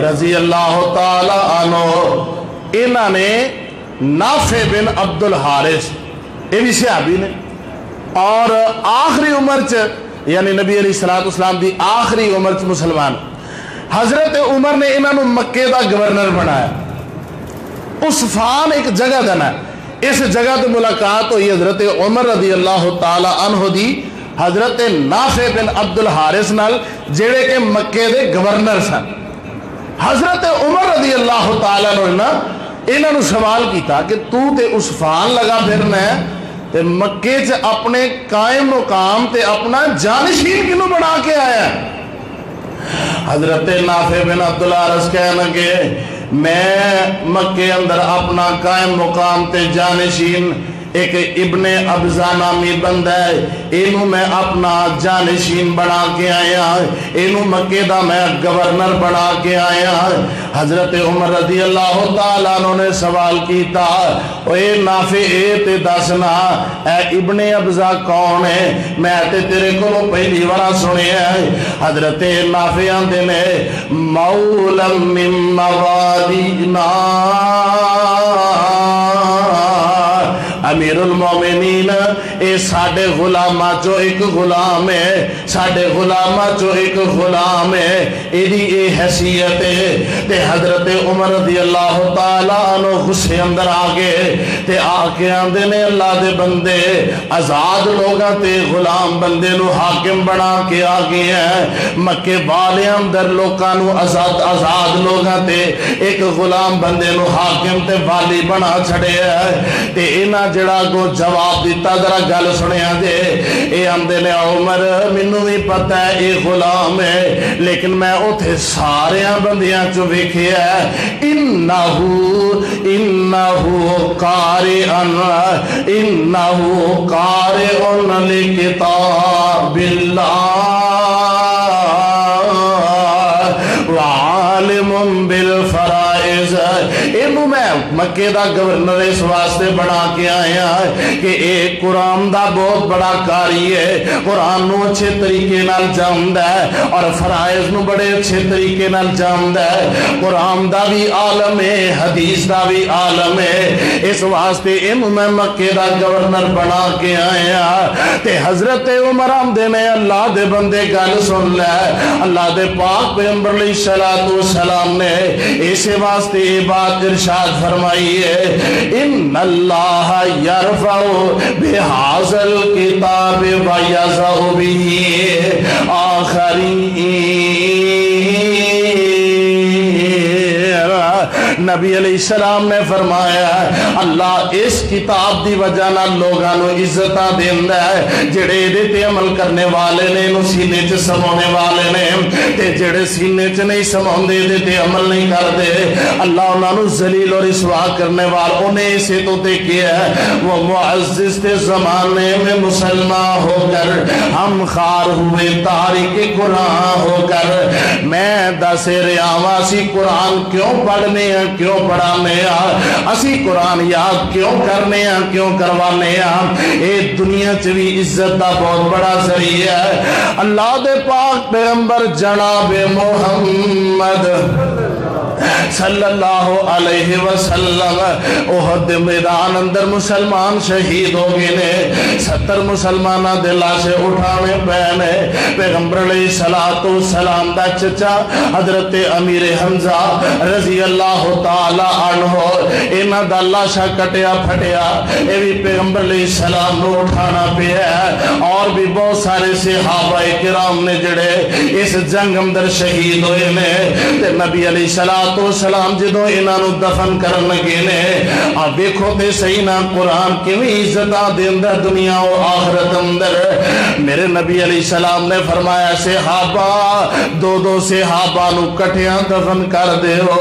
رضی اللہ تعالی عنہ انہاں نے نافع بن عبد الحارث یہ بھی صحابی نے اور آخری عمر چ یعنی نبی علیہ السلام دی آخری عمر چ مسلمان حضرت عمر نے انہاں نو مکے دا گورنر بنایا عثفان ایک جگہ دنا اس جگہ تے ملاقات ہوئی حضرت عمر رضی اللہ تعالی عنہ دی حضرت نافع بن عبد الحارث نال جڑے کہ مکے دے گورنر سن حضرت عمر رضی اللہ تعالی عنہ انہاں نو سوال کیتا کہ تو تے عثفان لگا پھرنا ہے تے مکے چ اپنے قائم مقام تے اپنا جانشین کینوں بنا کے آیا حضرت نافع بن عبد الحارث کہنے لگے میں مکے اندر اپنا قائم مقام تے جانشین ایک ابن ابزا نامی بندہ ہے، اینو میں اپنا جانشین بنا کے آیا، اینو مکے دا میں گورنر بنا کے آیا۔ حضرت عمر رضی اللہ تعالیٰ عنہ نے سوال کیتا، اے نافع اے تے دسنا اے ابن ابزا کون ہے، میں تے تیرے کو پہلی بار سنے ہیں۔ حضرت نافع آندے نے مولا من موالينا، امیر المومنین اے ساڑھے غلامہ چو ایک غلام ہے، ساڑھے غلامہ چو ایک غلام ہے، ایدی اے حیثیت ہے۔ تے حضرت عمر رضی اللہ تعالیٰ عنہ غصے اندر آگے تے آکے آندے نے اللہ دے بندے آزاد لوگاں تے غلام بندے نو حاکم بنا کے آگے ہیں، مکے والے اندر لوگاں نو آزاد لوگاں تے ایک غلام بندے نو حاکم تے والی بنا چھڑے ہیں۔ تے اینا جڑا کو جواب دیتا ذرا گل سنیا جے، اے آندے نے عمر منو بھی پتہ ہے اے غلام ہے، لیکن میں اتھے ساریاں بندیاں چو ویکھیا ہے، انہو قارئن لکتاب اللہ وعالم بالفرائض۔ اینو میں مکے دا گورنر اس واسطے بنا کے آیا کہ ایک قرآن دا بہت بڑا کاری ہے، قرآن نو اچھے طریقے نال جاندہ ہے اور فرائض نو بڑے اچھے طریقے نال جاندہ ہے، قرآن دا بھی عالم ہے، حدیث دا بھی عالم ہے، اس واسطے اینو میں مکے دا گورنر بنا کے آیا۔ تے حضرت عمر آمدے نے اللہ دے بندے گل سن لے، اللہ دے پاک پیغمبر علیہ السلام نے اسے واسطے یہ بات ارشاد فرمائی ہے، ان اللہ یرفع بہذا الکتاب ویضع بہ آخرین۔ نبی علیہ السلام نے فرمایا اللہ اس کتاب دی وجہ نہ لوگاں نو عزتاں دیندا ہے، جڑے دے تے عمل کرنے والے نے نو سینے چ سمانے والے نے، تے جڑے سینے چ نہیں سماندے دے تے عمل نہیں کردے اللہ انہاں نو ذلیل اور رسوا کرنے والوں نے اسے تو تے کیا ہے۔ وہ معزز تھے زمانے میں مسلمان ہو کر، ہم خار ہوئے تاریک قرآن ہو کر، میں دس ریاواں سی قرآن کیوں پڑھنے ہیں، کیوں پڑھانے ہیں، اسی قرآن یاد کیوں کرنے ہیں، کیوں کروانے ہیں۔ اے دنیا چ بھی عزت دا بہت بڑا ذریعہ ہے۔ اللہ دے پاک پیغمبر جناب محمد صلی اللہ علیہ وسلم احد میدان اندر مسلمان شہید ہو گئے نے، 70 مسلمانہ دے لاشیں اٹھانے پہنے، پیغمبر علیہ السلام دا چچا حضرت امیر حمزہ رضی اللہ تعالی عنہ انہاں دا لاشا کٹیا پھٹیا، اے بھی پیغمبر علیہ السلام نو اٹھانا پیا ہے، اور بھی بہت سارے صحابہ کرام نے جڑے اس جنگ اندر شہید ہوئے نے۔ تے نبی علیہ السلام جدوں انہاں نو دفن کرن لگے نے، اب دیکھو تے صحیح نا قرآن کیویں عزتاں دیندا دنیا و آخرت اندر۔ میرے نبی علیہ السلام نے فرمایا صحابہ دو صحابہ نو کٹھیاں دفن کر دیو،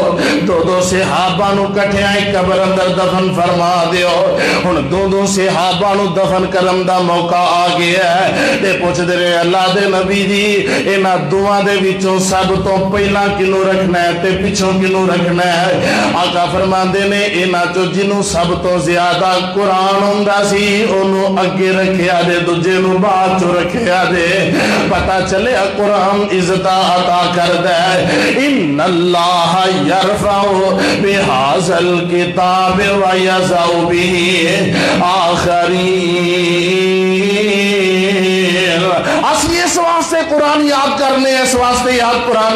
دو صحابہ نو کٹھیاں قبر اندر دفن فرما دیو۔ ہن دو صحابہ نو دفن کرن دا موقع آ گیا ہے، تے پوچھ دے رہے اللہ دے نبی جی انہاں دوواں دے وچوں سب تو پہلا کنوں رکھنا ہے تے پچھوں کنوں رکھنا ہے؟ آقا فرماندے نے انہاں چوں جنوں سب تو زیادہ قرآن ہوندا سی اونوں اگے رکھیا دے، دوجے نوں بعد چوں رکھیا دے، پتہ چلے قرآن عزت عطا کردا ہے۔ ان اللہ یرفع بہذا الکتاب ویضع بہ آخرین۔ اسی اس واسطے قرآن یاد کرنے، اس واسطے یاد قرآن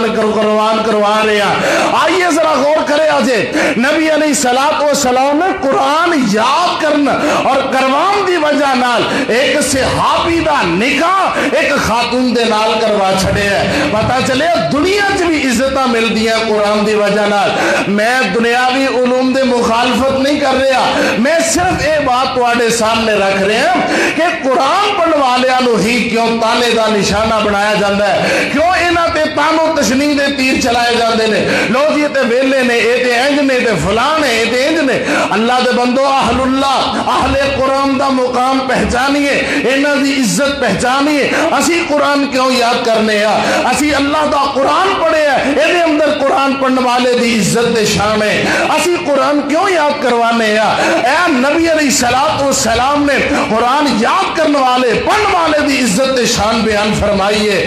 کروا رہے ہیں۔ آئیے ذرا غور کرے آجے نبی علیہ السلام نے قرآن یاد کرنا اور کروان دی وجہ نال ایک صحابی دا نکاح ایک خاتون دے نال کروا چھڑے ہے، پتہ چلے دنیا چ بھی عزت عزت مل دیا قرآن دی وجہ نال. میں دنیاوی علوم دے مخالفت نہیں کر رہا, میں صرف یہ بات تواڈے سامنے رکھ رہا ہوں کہ قرآن پڑھن والیاں ہی کیوں تانے دا نشانہ بنایا جاتا ہے, کیوں انہاں تے تانو تشنیع دے تیر چلائے جاندے نے. لو جی تے ویلے نے, اے تے انج نے, تے فلاں نے, اے تے انج نے. اللہ دے بندو, اہل اللہ, اہل قرآن دا مقام پہچانیے, انہاں دی عزت پہچانیے. اسی قرآن کیوں یاد کرنے ہاں؟ اسی اللہ دا قرآن پڑھے ہیں, اے دے اندر قرآن پڑھن والے دی عزت تے شان ہے. اسی قرآن کیوں یاد کروانے ہاں؟ اے نبی علیہ السلام نے قرآن یاد کرنے والے, پڑھن والے دی عزت تے شان بیان فرمائیے.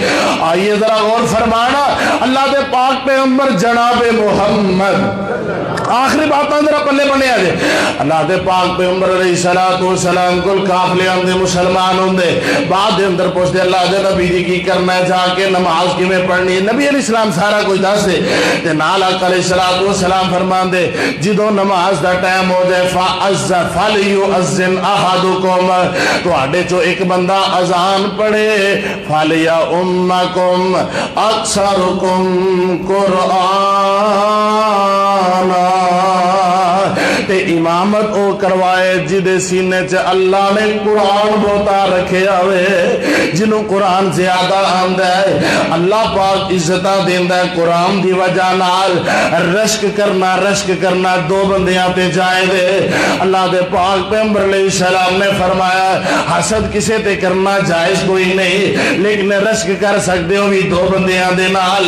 آئیے ذرا غور فرمانا, اللہ دے پاک پیغمبر جناب محمد, آخری باتاں ذرا پلے بنے آ جائے. اللہ دے پاک پیغمبر علیہ السلام کل قافلے آندے مسلمان ہوندے, بعد دے اندر پوچھتے اللہ دے نبی جی کی کرنا ہے, جا کے نماز کیویں پڑھنی ہے. نبی علیہ السلام سارا کچھ دس دے تے نال آقا علیہ السلام فرمان دے جدوں نماز دا ٹائم ہو جائے فَلْيُؤَذِّنْ أَحَدُكُمْ, تواڈے چو ایک بندہ اذان پڑھے, فَلْيَؤُمَّكُمْ أَكْثَرُكُمْ قُرْآنًا, تے امامت او کروائے جدے سینے چ اللہ نے قرآن بہتا رکھے آوے, جنہوں قرآن زیادہ آمدہ ہے. اللہ پاک عزتہ دیندہ ہے قرآن دی وجہ نال. رشک کرنا دو بندیاں تے جائے دے. اللہ دے پاک پیغمبر علیہ السلام نے فرمایا حسد کسے تے کرنا جائز کوئی نہیں, لیکن رشک کر سکتے ہو بھی دو بندیاں دے نال.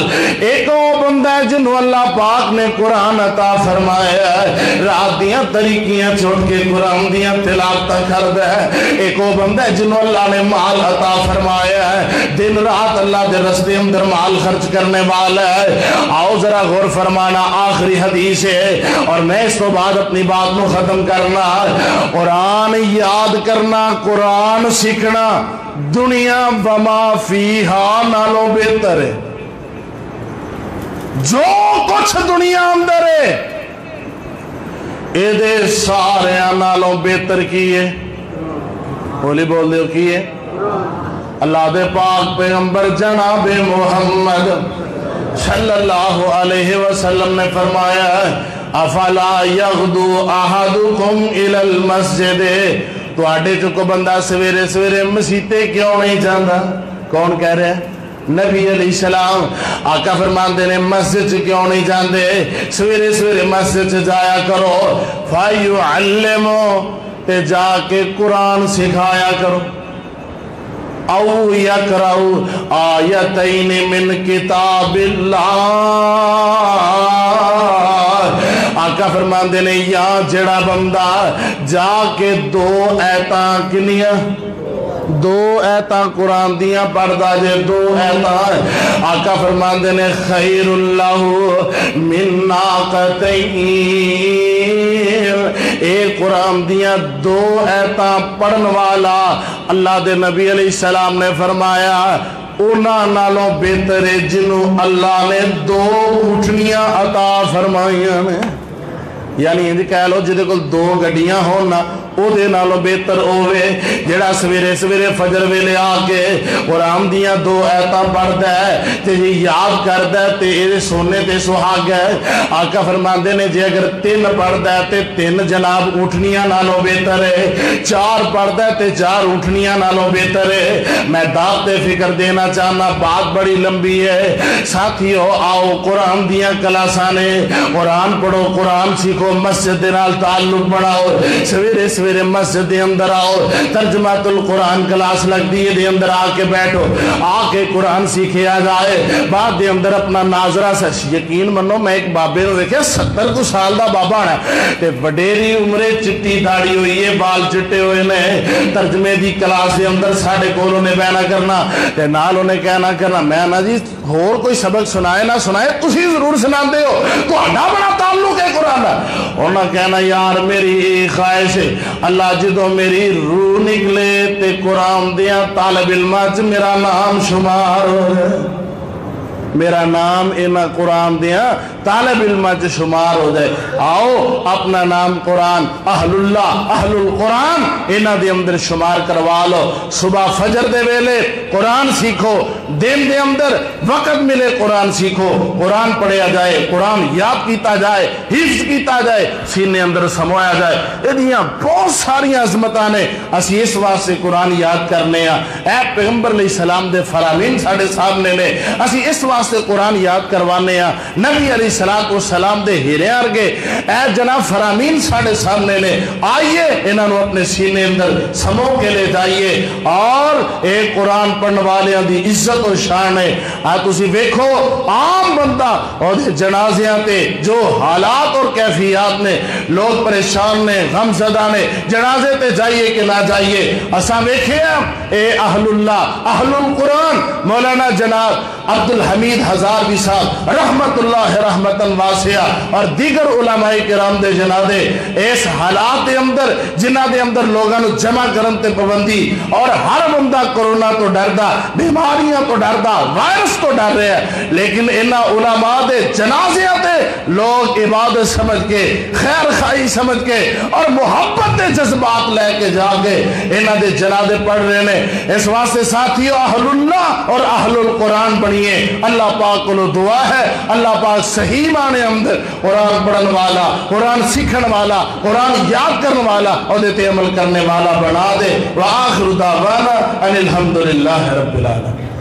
ایک وہ بندہ ہے جنہوں اللہ پاک نے قرآن عطا فرمایا ہے, رات دیاں طریقیاں چھوڑ کے قرآن دیاں تلاوتاں کردا ہے. ایک وہ بندہ ہے جنہوں اللہ نے مال عطا فرمایا ہے, دن رات اللہ دے رستے اندر مال خرچ کرنے والا ہے. آؤ ذرا غور فرمانا, آخری حدیث ہے اور میں اس تو بعد اپنی بات کو ختم کرنا. قرآن یاد کرنا, قرآن سیکھنا دنیا وما فیہا نالوں بہتر ہے. جو کچھ دنیا اندر ہے اے دے سارے نالوں بہتر کی ہے. بولی بول دے کی ہے. اللہ دے پاک پیغمبر جناب محمد صلی اللہ علیہ وسلم نے فرمایا افلا یغدو احدکم الی المسجد, تو آڈے چکو بندہ سویرے سویرے مسیتے کیوں نہیں جاندہ؟ کون کہہ رہے ہیں؟ نبی علیہ السلام. آقا فرماندے نے مسجد سے کیوں نہیں جاندے؟ سویرے سویرے مسجد سے جایا کرو. فَيُعَلِّمُ, تے جا کے قرآن سکھایا کرو. او یقرأ آیتین من کتاب اللہ, آقا فرماندے نے یا جڑا بندہ جا کے دو ایتاں کنیاں, دو ایتاں قرآن دیاں پڑھدا جے, دو ایتاں. آقا فرماندے نے خیر اللہ من ناقتین, اے قرآن دیاں دو ایتاں پڑھن والا اللہ دے نبی علیہ السلام نے فرمایا اونا نالوں بہتر ہے جنہوں اللہ نے دو اٹھنیاں عطا فرمائیاں نے. یعنی یہ کہہ لو جدے کل دو گڈیاں ہونا او دے نالوں بہتر ہوئے جڑا سویرے سویرے فجر ویلے آ کے قرآن دیاں دو ایتاں پڑھدا ہے تے جی یاد کردا ہے تے اے سونے تے سہاگ ہے. آقا فرماندے نے جے اگر تین پڑھدا ہے تے تین جناب اٹھنیاں نالوں بہتر ہے, چار پڑھدا ہے تے چار اٹھنیاں نالوں بہتر ہے. میں دعوت فکر دینا چاہنا, بات بڑی لمبی ہے ساتھیو. آؤ قرآن دیاں کلاساں نے, قرآن پڑھو, قرآن سیکھو, مسجد دے نال تعلق بڑھاؤ. سویرے سویرے مسجد دے اندر آؤ, ترجمۃالقرآن کلاس لگتی ہے, دے اندر آ کے بیٹھو, آ کے قرآن سیکھیا جائے. بعد دے اندر اپنا ناظرہ سا یقین منو, میں ایک بابے نو دیکھیا 70 سال دا بابا ہے تے وڈیری عمرے چٹی داڑھی ہوئی ہے, بال چٹے ہوئے نے. ترجمے دی کلاس دے اندر ساڈے کول نے بیان کرنا تے نال انہیں کہنا کرنا میں نا جی ہور کوئی سبق سنائے نہ سنائے تسی ضرور سناندے ہو, تہاڈا بڑا تعلق ہے قرآن دا. انہاں کہنا یار میری خواہش ہے اللہ جدو میری روح نکلے تے قرآن دیاں طالب علماں چ میرا نام شمار ہو. میرا نام انہاں قرآن دیاں طالب علمہ چ شمار ہو جائے. آؤ اپنا نام قرآن اہل اللہ اہل القرآن انہاں دے اندر شمار کروا لو. صبح فجر دے ویلے قرآن سیکھو, دن دے اندر وقت ملے قرآن سیکھو, قرآن پڑھیا جائے, قرآن یاد کیتا جائے, حفظ کیتا جائے, سینے اندر سمویا جائے. یہ بہت ساری عظمتاں نے. اسی اس واسطے قرآن یاد کرنے ہاں. اے پیغمبر علیہ السلام دے فرامین ساڈے سامنے نے, اسی اس واسطے قرآن یاد کروانے ہاں. نبی علیہ السلام دے ہیرے ارگے اے جناب فرامین ساڈے سامنے نے. آئیے انہاں نو اپنے سینے اندر سمو کے لے جائیے. اور ایک قرآن پڑھنے والیاں دی عزت و شان ہے. تسی ویکھو عام بندہ اور جنازیاں تے جو حالات اور کیفیات نے, لوگ پریشان نے, غم زدہ نے, جنازے تے جائیے کہ نہ جائیے. اساں ویکھے اے اہل اللہ اہل القرآن مولانا جناب عبدالحمید ہزاروی صاحب رحمت اللہ رحمتاً واسعہ اور دیگر علماء کرام دے جنازے اس حالات دے اندر جنہ دے اندر لوگاں نو جمع کرن تے پابندی, اور ہر بندہ کرونا تو ڈردا, بیماریاں تو ڈردا, وائرس تو ڈر رہا ہے, لیکن انہاں علماء دے جنازیاں تے لوگ عبادت سمجھ کے, خیر خواہی سمجھ کے اور محبت دے جذبات لے کے جا کے انہاں دے جنازے پڑھ رہے ہیں. اس واسطے ساتھیو اہل اللہ اور اہل القرآن بنیے. اللہ پاک کو دعا ہے اللہ پاک صحیح معنی اندر قرآن پڑھن والا, قرآن سیکھن والا, قرآن یاد کرنے والا اور دیتے عمل کرنے والا بنا دے. وآخر دعوانا ان الحمدللہ رب العالمین.